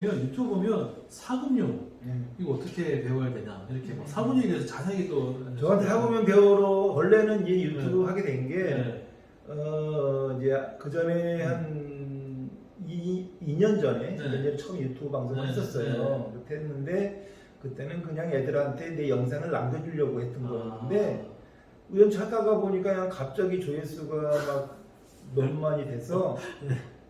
유튜브 보면 사금융 이거 어떻게 배워야 되냐 이렇게 막 사금융에 대해서 자세하게 또 저한테 사금융 배우러 원래는 이제 유튜브 하게 된 게 네. 이제 그 전에 한 2년 전에 처음 유튜브 방송을 했었어요. 그렇게 했는데 그때는 그냥 애들한테 내 영상을 남겨주려고 했던 거였는데 우연치 하다가 보니까 그냥 갑자기 조회수가 막 몇만이 돼서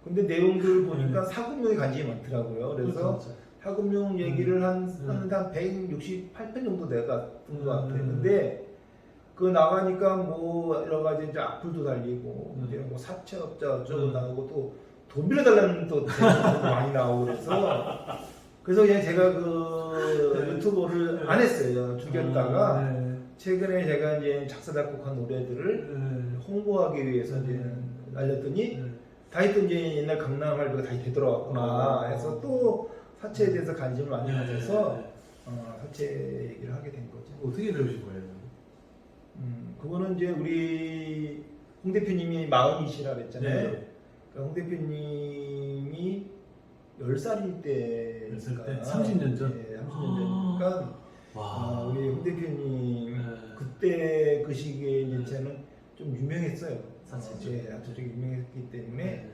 근데 내용들 보니까 사금융에 관심이 많더라고요. 그래서 사금융 얘기를 한 168편 정도 내가 뜬 것 같아요. 근데 그 나가니까 뭐 여러 가지 이제 악플도 달리고 이제 뭐 사채업자 어쩌고 나오고 또 돈 빌려달라는 또 댓글도 많이 나오고 그래서 그냥 제가 그 유튜브를 안 했어요. 죽였다가 최근에 제가 이제 작사 작곡한 노래들을 홍보하기 위해서 이제 알렸더니 다시 또 이제 옛날 강남 할배가 다시 되돌아왔구나 해서 또 사채에 대해서 관심을 많이 가져서 사채 얘기를 하게 된 거죠. 어떻게 배우신 거예요? 그거는 이제 우리 홍 대표님이 40이시라 그랬잖아요. 그러니까 홍 대표님이 10살일 때 30년 전? 네, 30년 전이니까 우리 홍 대표님 그때 그 시기에 이제 저는 좀 유명했어요. 사실 아주 유명했기 때문에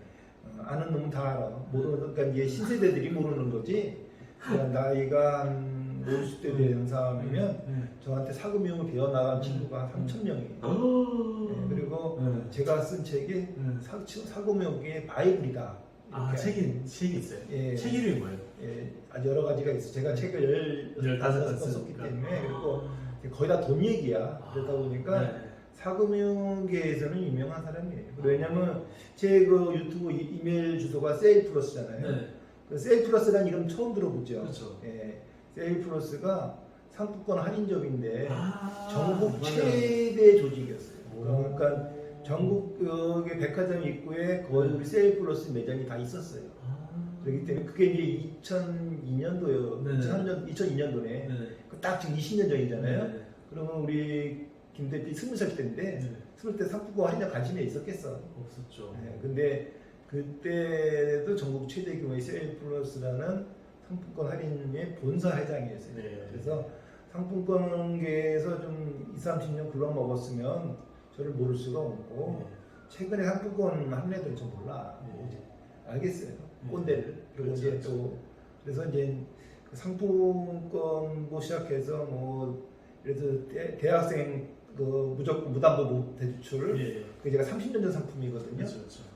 아는 놈은 다 알아. 모르는 그러니까 이제 신세대들이 모르는 거지. 그러니까 나이가 한 50대 되는 사람이면 저한테 사금융을 배워나간 친구가 한 3,000명이에요. 그리고 제가 쓴 책이 사금융의 바이블이다. 책이 있어요? 예, 책 이름이 뭐예요? 예, 아주 여러 가지가 있어. 제가 책을 15권 썼기 때문에 그리고 거의 다 돈 얘기야. 그러다 보니까 사금융계에서는 유명한 사람이에요. 왜냐면 제 그 유튜브 이메일 주소가 세일플러스잖아요. 그 세일플러스라는 이름 처음 들어보죠. 그렇죠. 예, 세일플러스가 상품권 할인점인데 전국 최대 조직이었어요. 그러니까 전국의 백화점 입구에 거의 우리 세일플러스 매장이 다 있었어요. 그렇기 때문에 그게 이제 2002년도요. 2002년도네. 딱 지금 20년 전이잖아요. 그러면 우리 김 대표 20살 때인데 20살 상품권 할인에 관심이 있었겠어? 없었죠. 근데 그때도 전국 최대 규모의 세일플러스라는 상품권 할인의 본사 회장이었어요. 그래서 상품권계에서 좀 20, 30년 굴러먹었으면 저를 모를 수가 없고 최근에 상품권 하는 애들은 좀 몰라. 알겠어요. 꼰대를. 그리고 그렇죠, 이제 또 그래서 이제 그 상품권 뭐 시작해서 뭐 예를 들어 대학생 그 무조건 무담보 대출 그게 제가 30년 전 상품이거든요.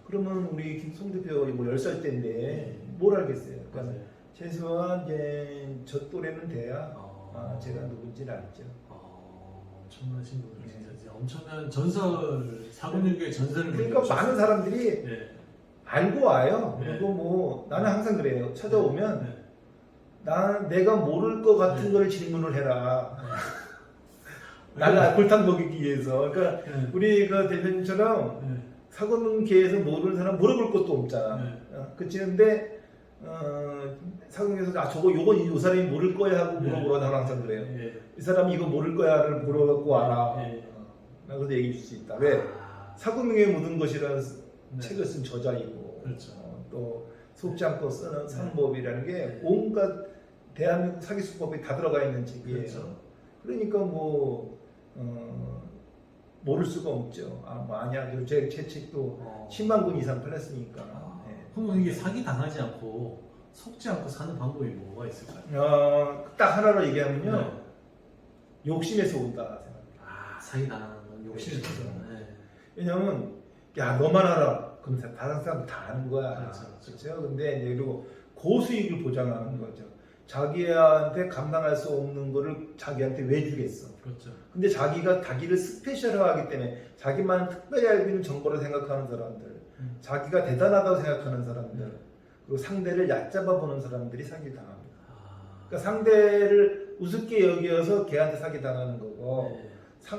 그러면 우리 김송 대표 뭐 10살 때인데 뭘 알겠어요. 그러니까 최소한 이제 저 또래는 돼야 제가 누군지를 알죠. 엄청나신 분들 진짜 엄청난 전설 사금융계의 전설을 그러니까 많은 사람들이 알고 와요. 그리고 뭐 나는 항상 그래요. 찾아오면 내가 모를 것 같은 걸 질문을 해라. 나를 골탕 먹이기 위해서. 그러니까 우리 그 대표님처럼 사금융계에서 모르는 사람 물어볼 것도 없잖아. 그치? 근데 사금융에서 요건 이 사람이 모를 거야 하고 물어보라. 나는 항상 그래요. 이 사람이 이거 모를 거야를 물어갖고 와라. 나 그래도 얘기해 줄 수 있다. 왜? 사금융에 묻은 것이라는 책을 쓴 저자이고 또 속지 않고 쓰는 사는법이라는 게 온갖 대한민국 사기수법이 다 들어가 있는 책이에요. 그러니까 뭐 모를 수가 없죠. 뭐 아니야. 제 책도 10만 권 이상 팔렸으니까. 그럼 이게 사기 당하지 않고 속지 않고 사는 방법이 뭐가 있을까요? 딱 하나로 얘기하면요. 욕심에서 온다 생각합니다. 사기 당하는 건 욕심에서. 왜냐면 야 너만 알아. 그럼 다른 사람 다 아는 거야. 그렇죠. 근데 이제 그리고 고수익을 보장하는 거죠. 자기한테 감당할 수 없는 거를 자기한테 왜 주겠어? 그렇죠. 근데 자기가 자기를 스페셜화하기 때문에 자기만 특별히 알고 있는 정보를 생각하는 사람들, 자기가 대단하다고 생각하는 사람들, 그리고 상대를 얕잡아 보는 사람들이 사기 당합니다. 그러니까 상대를 우습게 여겨서 걔한테 사기 당하는 거고,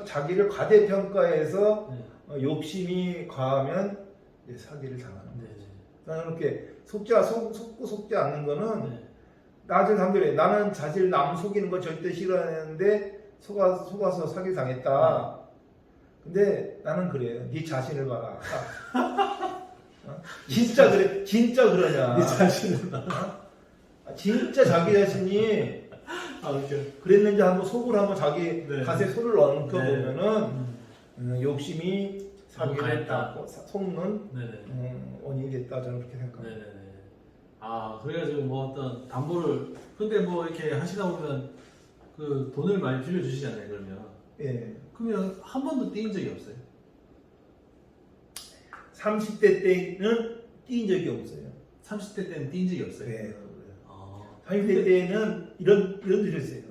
자기를 과대평가해서 욕심이 과하면 사기를 당하는 거죠. 나는 이렇게 속고 속지 않는 거는 나중에 사람들이 나는 사실 남 속이는 거 절대 싫어하는데 속아서 사기 당했다. 근데 나는 그래요. 네 자신을 봐라. 진짜 그래? 진짜 그러냐? 네 자신을 봐라. 진짜 자기 자신이 아, 웃겨. 그랬는지 한번 속으로 한번 자기 네. 가슴에 손을 얹혀 보면은 욕심이 사기를 가했다. 닦고 속는 네네. 원인이 됐다 저는 그렇게 생각합니다. 네네네. 아, 그래가지고 뭐 어떤 담보를, 근데 뭐 이렇게 하시다 보면 그 돈을 많이 빌려주시잖아요, 그러면. 예. 그러면 한 번도 떼인 적이 없어요? 30대 때는 뛴 적이 없어요. 30대 때는 떼인 적이 없어요? 네. 아, 30대 때는 이런 일이 있어요.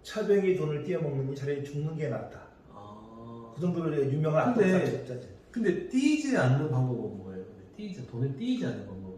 차병이 돈을 띄어먹느니 차라리 죽는 게 낫다. 아. 그 정도로 유명한 근데- 악덕사업자지. 근데 띄지 않는 방법은 뭐예요? 돈을 띄지 않는 방법은?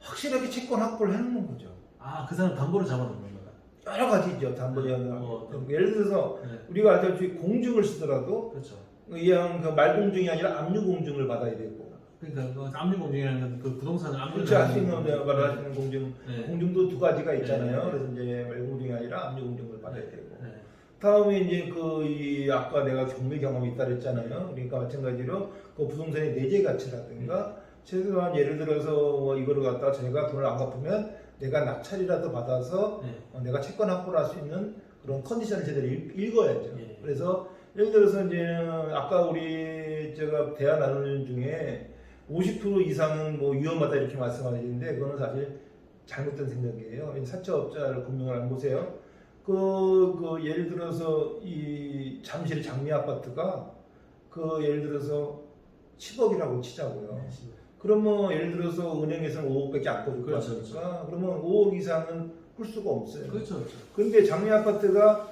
확실하게 채권 확보를 해놓는 거죠. 아, 그 사람 담보를 잡아놓는 거다. 여러 가지죠. 담보제한. 예를 들어서 네. 우리가 알다시피 공증을 쓰더라도 그렇죠. 이왕 그 말공증이 아니라 압류공증을 받아야 되고. 그러니까 그 압류공증이라는 건 그 부동산을 그렇지, 할 수 압류하는 있는 공증. 말을 하시는 공증. 네. 공증도 두 가지가 있잖아요. 네. 그래서 이제 말공증이 아니라 압류공증을 받아야 되고. 네. 다음에 이제 이 아까 내가 경매 경험이 있다 그랬잖아요. 그러니까 마찬가지로 그 부동산의 내재 가치라든가 최소한 예를 들어서 뭐 이거를 갖다가 제가 돈을 안 갚으면 내가 낙찰이라도 받아서 네. 내가 채권 확보를 할 수 있는 그런 컨디션을 제대로 읽어야죠. 예. 그래서 예를 들어서 이제 아까 우리 제가 대화 나누는 중에 50% 이상은 뭐 위험하다 이렇게 말씀하시는데 그거는 사실 잘못된 생각이에요. 사채업자를 금융을 안 보세요. 예를 들어서 이 잠실 장미 아파트가 예를 들어서 10억이라고 치자고요. 그러면 뭐 예를 들어서 은행에서는 5억밖에 안 꺼줄 거 그렇죠, 아닙니까? 그러면 5억 이상은 꿀 수가 없어요. 그렇죠. 그렇죠. 근데 장미 아파트가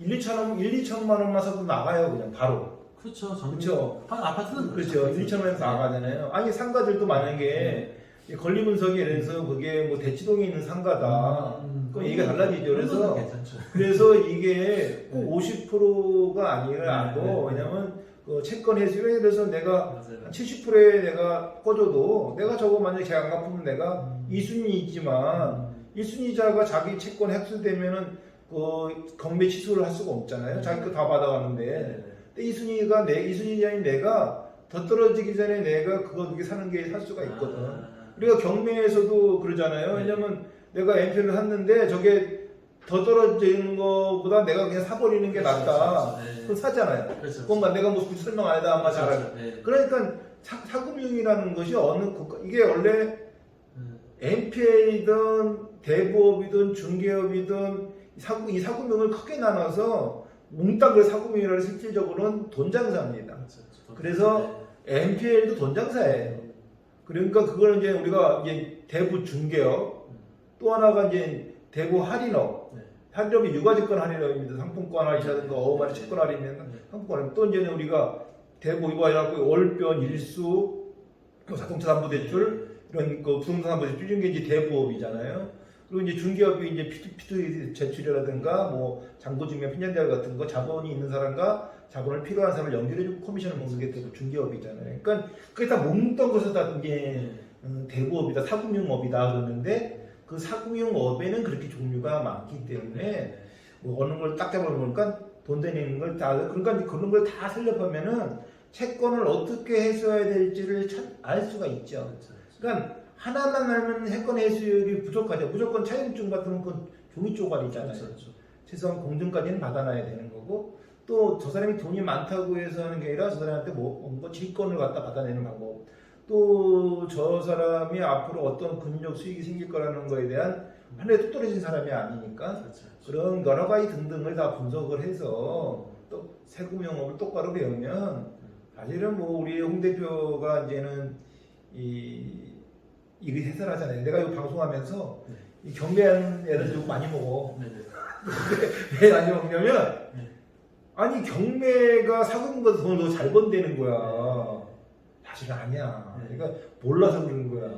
2천만 원만 사도 나가요, 그냥 바로. 그렇죠. 그렇죠. 아파트는 그렇죠. 1천만 원에서 나가잖아요. 아니 상가들도 만약에 권리분석에 의해서 그게 뭐 대치동에 있는 상가다. 그럼 얘기가 달라지죠. 그래서 괜찮죠. 그래서 이게 꼭 50%가 아니라도 왜냐면 그 채권 해수에 대해서 내가 맞아요. 한 70%에 내가 꺼줘도 내가 저거 만약에 제가 안 갚으면 내가 2순위이지만 1순위자가 자기 채권 핵수되면은 그 경매 취소를 할 수가 없잖아요. 자기 거 다 받아가는데. 근데 2순위자인 내가 더 떨어지기 전에 내가 그게 사는 게 살 수가 있거든. 우리가 경매에서도 그러잖아요. 왜냐면 내가 MP를 샀는데 저게 더 떨어지는 것보다 내가 그냥 사버리는 게 낫다. 그럼 사잖아요. 그것만 내가 뭐 굳이 설명 안 해도 아마 잘 알죠. 그러니까 사금융이라는 것이 어느 국가, 이게 원래 MPA든 대부업이든 중개업이든 이 사금융을 크게 나눠서 몽땅 그 사금융이라는 실질적으로는 돈 장사입니다. 그래서 MPL도 돈 장사예요. 그러니까 그걸 이제 우리가 이제 대부 중개업, 또 하나가 이제 대부 할인업. 할인업이 유가증권 할인업입니다. 상품권 할인이라든가 어마리 채권 할인이나 상품권 할인. 또 이제는 우리가 대부 이거 해갖고 월변, 일수, 자동차 담보대출 이런 그 부동산 담보대출 이런 게 이제 대부업이잖아요. 그리고 이제 중개업이 이제 P2P 제출이라든가 뭐 잔고증명 편jan대회 같은 거 자본이 있는 사람과 자본을 필요한 사람을 연결해주고 커미션을 먹는 게 대부 중개업이잖아요. 그러니까 그게 다 몽땅 것을 다 이제 대부업이다, 사금융업이다 그러는데 그 사금융업에는 그렇게 종류가 많기 때문에 뭐 어느 걸 딱 잡아보니까 돈 되는 걸 다 그러니까 그런 걸 다 살려보면은 채권을 어떻게 해소해야 될지를 알 수가 있죠. 그러니까 하나만 알면 채권 해소율이 부족하죠. 무조건 차용증 같은 건 종이 쪼가리잖아요. 최소한 공증까지는 받아놔야 되는 거고 또 저 사람이 돈이 많다고 해서 하는 게 아니라 저 사람한테 뭐 질권을 갖다 받아내는 방법. 또 저 사람이 앞으로 어떤 금융적 수익이 생길 거라는 거에 대한 하늘에 뚝 떨어진 사람이 아니니까 그런 여러 가지 등등을 다 분석을 해서 또 세금융업을 똑바로 배우면 사실은 뭐 우리 홍 대표가 이제는 이거 해설하잖아요. 내가 이거 방송하면서 이 경매하는 애들 좀 많이 먹어. 왜 많이 먹냐면 아니 경매가 사금보다 돈을 더 잘 번다는 거야. 사실 아니야. 그러니까 몰라서 그러는 거야.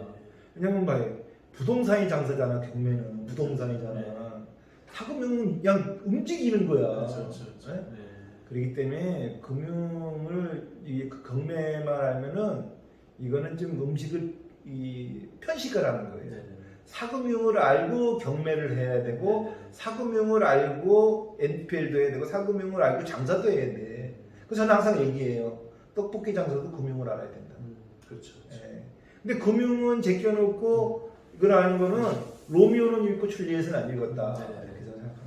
왜냐면 봐요. 부동산이 장사잖아. 경매는 부동산이잖아. 사금융은 그냥 움직이는 거야. 네? 그렇기 때문에 금융을 경매만 하면은 이거는 좀 음식을 편식을 하는 거예요. 사금융을 알고 경매를 해야 되고 사금융을 알고 NPL도 해야 되고 사금융을 알고 장사도 해야 돼. 그래서 저는 항상 얘기해요. 떡볶이 장사도 금융을 알아야 된다. 그렇죠. 예. 근데 금융은 제껴놓고 이걸 아는 거는 로미오는 읽고 줄리엣은 안 읽었다. 네. 이렇게 저는 생각합니다.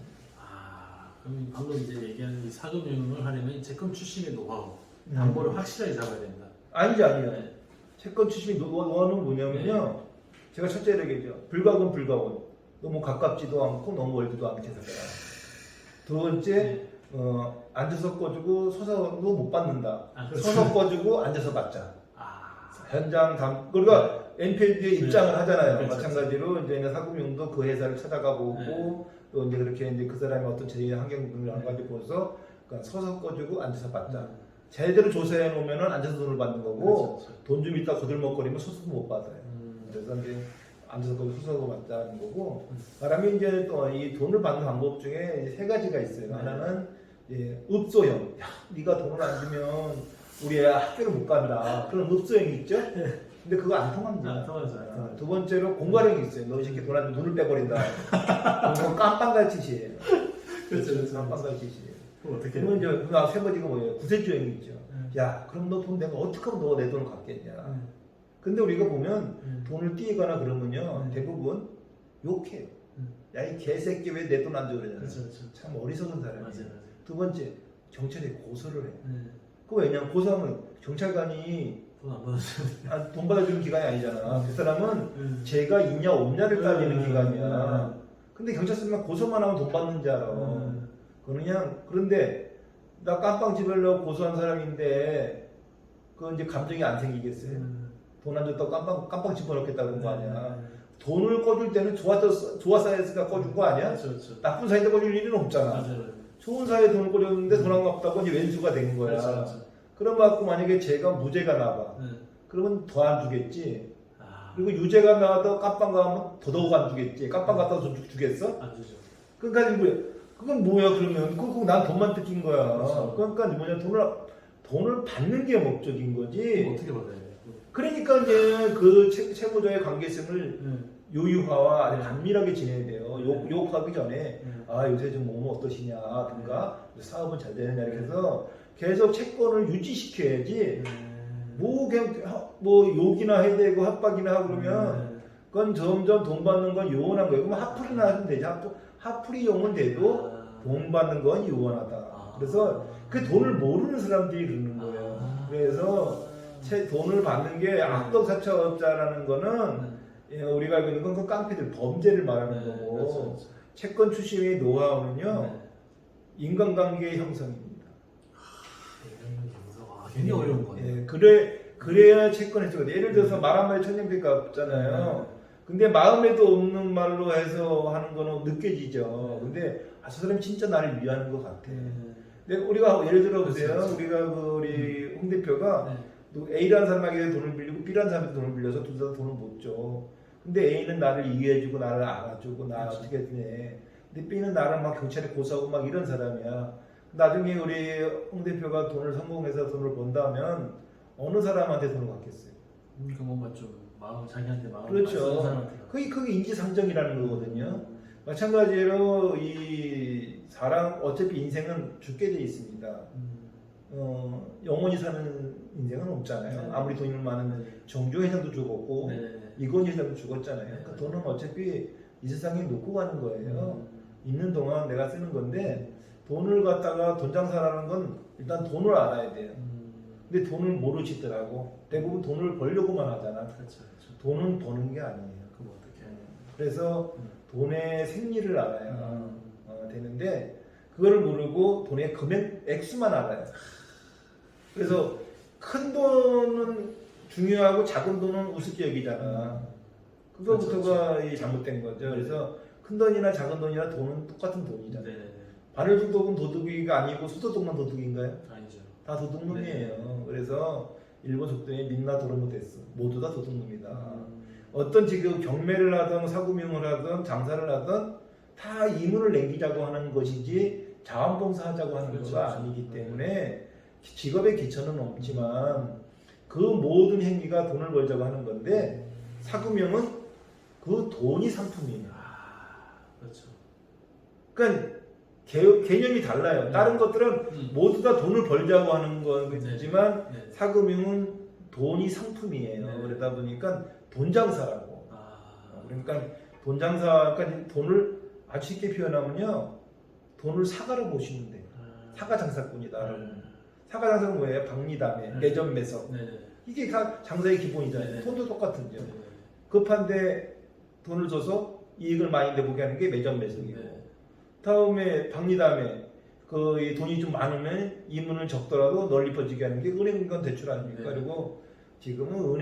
그럼 방금 이제 얘기한 이 사금융을 하려면 채권 출신의 노하우, 담보를 확실하게 잡아야 된다. 아니죠. 네. 채권 출신이 노하우는 뭐냐면요. 제가 첫째 얘기죠. 불가군 불가군. 너무 가깝지도 않고 너무 멀지도 않게 해서 두 번째 앉아서 꺼주고 서서도 못 받는다. 그렇죠. 서서 꺼주고 앉아서 받자. 아, 현장 그러니까 NPL의 입장을 하잖아요. 그렇죠. 마찬가지로 이제 사금융도 그 회사를 찾아가 보고 네. 또 이제 그렇게 이제 그 사람이 어떤 제 환경 등을 한 가지 보고서 그러니까 서서 꺼주고 앉아서 받자. 제대로 조사해 놓으면은 앉아서 돈을 받는 거고 그렇죠. 돈 좀 있다 거들먹거리면 서서도 못 받아요. 그래서 이제 앉아서 거기 서서 받자는 거고 그다음에 이제 또 이 돈을 받는 방법 중에 이제 세 가지가 있어요. 네. 하나는 읍소형. 야, 네가 돈을 안 주면 우리 애 학교를 못 간다. 그런 읍소형이 있죠. 근데 그거 안 통합니다. 안 통하죠. 두 번째로 공갈형이 있어요. 너 이 새끼 돈 안 주면 눈을 빼버린다. 그거 깜빵갈 짓이에요. 그렇죠. 깜빵갈 짓이에요. 그럼 어떻게? 그러면 이제 세 번째가 뭐예요? 구세주형이 있죠. 야, 그럼 너 돈 내가 어떻게 하면 너가 내 돈을 갚겠냐. 근데 우리가 보면 돈을 띄거나 그러면요 대부분 욕해요. 야, 이 개새끼 왜 내 돈 안 줘 그러냐. 그렇죠. 참 어리석은 사람이에요. 맞아요. 두 번째 경찰에 고소를 해요. 네. 그 왜냐면 고소하면 경찰관이 돈안 받아주면. 돈 받아주는 기관이 아니잖아. 그 사람은 죄가 있냐 없냐를 따지는 기관이야. 근데 경찰서만 고소만 하면 돈 받는 줄 알아. 그건 그냥 그런데 나 깜빵 집으려고 고소한 사람인데 그 이제 감정이 안 생기겠어요. 돈 안 줬다고 깜빵 집어넣겠다 그런 거 아니야. 돈을 꺼줄 때는 좋았어야 했으니까 꺼준 거 아니야? 그렇죠. 나쁜 사이에 꺼줄 일은 없잖아. 맞아요. 좋은 사이에 돈을 꺼줬는데 돈 안 갚다고 이제 왼수가 된 거야. 그렇죠. 그럼 갖고 만약에 제가 무죄가 나와. 네. 그러면 더 안 주겠지. 아, 그리고 유죄가 나와도 깜빵 가면 더더욱 안 주겠지. 깜빵 갔다 돈 주겠어? 안 주죠. 그러니까 그건 뭐야 그러면? 그거 난 돈만 뜯긴 거야. 그렇죠. 그러니까 뭐냐 돈을 받는 게 목적인 거지. 어떻게 받아야 돼? 그러니까 이제 그 채무자의 관계성을 네. 요유화와 아주 네. 단밀하게 지내야 돼요. 욕하기 전에 네. 요새 좀 몸은 어떠시냐든가 사업은 잘 되느냐 이렇게 해서 계속 채권을 유지시켜야지. 뭐 그냥 뭐 욕이나 해야 되고 협박이나 하고 그러면 그건 점점 돈 받는 건 요원한 거예요. 그럼 하풀이나 하면 되지. 하풀이 용은 돼도 돈 받는 건 요원하다. 그래서 그 돈을 모르는 사람들이 그러는 거예요. 그래서 돈을 받는 게 악덕사채업자라는 거는 우리가 알고 있는 건 그 깡패들 범죄를 말하는 거고 그렇죠. 채권 출신의 노하우는요 인간관계의 형성입니다. 굉장히 어려운 거네요. 그래야 채권 해소가 예를 들어서 말 한마디 천년빛 갚잖아요. 근데 마음에도 없는 말로 해서 하는 거는 느껴지죠. 근데 저 사람이 진짜 나를 위하는 것 같아. 근데 우리가 예를 들어 보세요. 그렇죠. 우리가 우리 홍 대표가 A라는 사람에게 돈을 빌리고 B라는 사람한테 돈을 빌려서 둘 다 돈을 못 줘. 근데 A는 나를 이해해주고 나를 알아주고 나 그렇죠. 어떻게 지내. 근데 B는 나를 막 경찰에 고소하고 막 이런 사람이야. 나중에 우리 홍 대표가 돈을 성공해서 돈을 번다면 어느 사람한테 돈을 받겠어요? 그러니까 뭔가 좀 자기한테 마음을 그렇죠. 쓰는 사람한테. 그게 인지상정이라는 거거든요. 마찬가지로 이 사람 어차피 인생은 죽게 돼 있습니다. 영원히 사는 인생은 없잖아요. 네. 아무리 돈이 많은 정조 회장도 죽었고 네. 이건희 회장도 죽었잖아요. 네. 그 돈은 어차피 이 세상에 놓고 가는 거예요. 있는 동안 내가 쓰는 건데 돈을 갖다가 돈 장사라는 건 일단 돈을 알아야 돼요. 근데 돈을 모르시더라고. 대부분 돈을 벌려고만 하잖아. 그렇죠. 돈은 버는 게 아니에요. 그럼 어떻게? 그래서 돈의 생리를 알아야 되는데 그거를 모르고 돈의 금액 액수만 알아요. 그래서 큰 돈은 중요하고 작은 돈은 우습게 여기잖아. 그거부터가 이 잘못된 거죠. 그래서 큰 돈이나 작은 돈이나 돈은 똑같은 돈이잖아요. 네네네. 바늘도둑은 도둑이가 아니고 소도둑만 도둑인가요? 아니죠. 다 도둑놈이에요. 그래서 일본 속담에 민나 도로모데스 모두 다 도둑놈이다. 어떤 지금 경매를 하든 사구명을 하든 장사를 하든 다 이문을 남기자고 하는 것이지 자원봉사하자고 하는 그렇죠. 것이 아니기 때문에 직업의 기천은 없지만 그 모든 행위가 돈을 벌자고 하는 건데 사구명은 그 돈이 상품이에요. 그렇죠. 그러니까 개념이 달라요. 다른 것들은 모두 다 돈을 벌자고 하는 거지만 네. 사금융은 돈이 상품이에요. 네. 그러다 보니까 돈 장사라고. 아, 그러니까 돈 장사까지 돈을 아주 쉽게 표현하면요. 돈을 사가로 보시면 돼요. 사가 장사꾼이다. 사가 장사는 뭐예요? 박리담회, 매점 매석. 네. 이게 다 장사의 기본이잖아요. 네. 돈도 똑같은죠. 네. 급한데 돈을 줘서 이익을 많이 내보게 하는 게 매점 매석이고. 네. 다음에 박리담회, 이 돈이 좀 많으면 이문을 적더라도 널리 퍼지게 하는 게 은행권 대출 아닙니까? 네. 그리고 지금은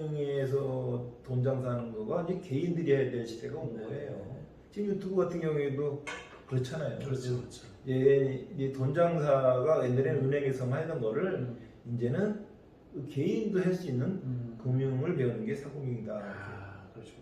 은행에서 돈 장사하는 거가 이제 개인들이 해야 될 시대가 온 네. 거예요. 지금 유튜브 같은 경우에도 그렇잖아요. 그렇죠, 그렇죠. 돈 장사가 옛날에는 은행에서만 하던 거를 이제는 개인도 할 수 있는 금융을 배우는 게 사금융이다. 아, 그렇죠.